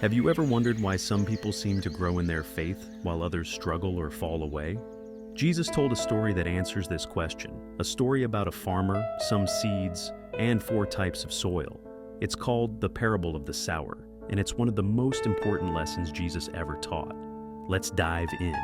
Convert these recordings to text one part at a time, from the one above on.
Have you ever wondered why some people seem to grow in their faith while others struggle or fall away? Jesus told a story that answers this question, a story about a farmer, some seeds, and 4 types of soil. It's called the parable of the sower, and it's one of the most important lessons Jesus ever taught. Let's dive in.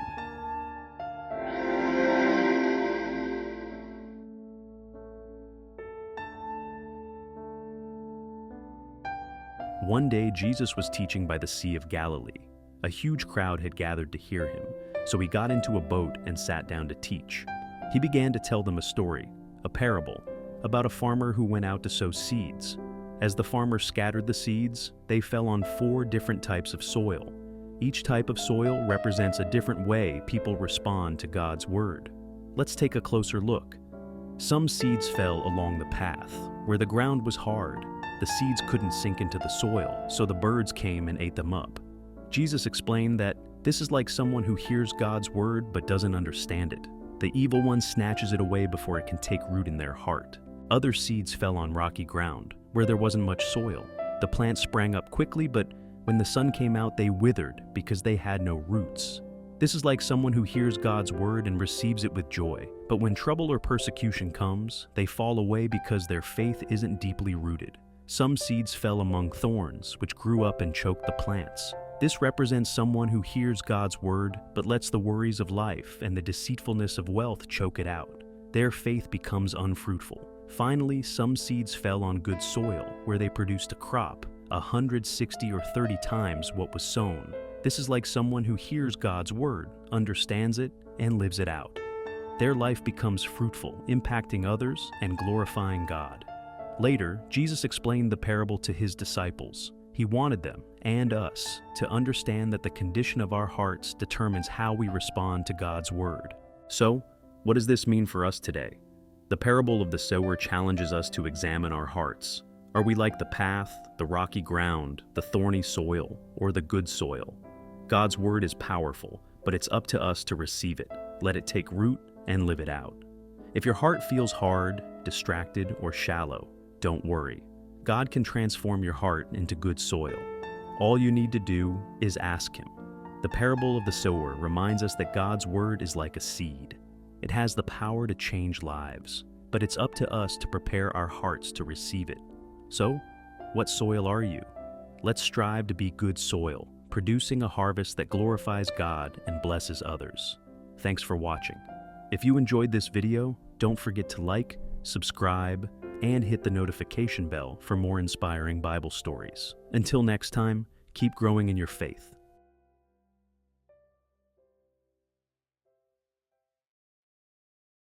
One day, Jesus was teaching by the Sea of Galilee. A huge crowd had gathered to hear him, so he got into a boat and sat down to teach. He began to tell them a story, a parable, about a farmer who went out to sow seeds. As the farmer scattered the seeds, they fell on 4 different types of soil. Each type of soil represents a different way people respond to God's word. Let's take a closer look. Some seeds fell along the path, where the ground was hard. The seeds couldn't sink into the soil, so the birds came and ate them up. Jesus explained that this is like someone who hears God's word but doesn't understand it. The evil one snatches it away before it can take root in their heart. Other seeds fell on rocky ground, where there wasn't much soil. The plants sprang up quickly, but when the sun came out, they withered because they had no roots. This is like someone who hears God's word and receives it with joy, but when trouble or persecution comes, they fall away because their faith isn't deeply rooted. Some seeds fell among thorns, which grew up and choked the plants. This represents someone who hears God's word, but lets the worries of life and the deceitfulness of wealth choke it out. Their faith becomes unfruitful. Finally, some seeds fell on good soil, where they produced a crop, 160 or 30 times what was sown. This is like someone who hears God's word, understands it, and lives it out. Their life becomes fruitful, impacting others and glorifying God. Later, Jesus explained the parable to his disciples. He wanted them, and us, to understand that the condition of our hearts determines how we respond to God's word. So, what does this mean for us today? The parable of the sower challenges us to examine our hearts. Are we like the path, the rocky ground, the thorny soil, or the good soil? God's word is powerful, but it's up to us to receive it, let it take root, and live it out. If your heart feels hard, distracted, or shallow, don't worry. God can transform your heart into good soil. All you need to do is ask him. The parable of the sower reminds us that God's word is like a seed. It has the power to change lives, but it's up to us to prepare our hearts to receive it. So, what soil are you? Let's strive to be good soil, producing a harvest that glorifies God and blesses others. Thanks for watching. If you enjoyed this video, don't forget to like, subscribe, and hit the notification bell for more inspiring Bible stories. Until next time, keep growing in your faith.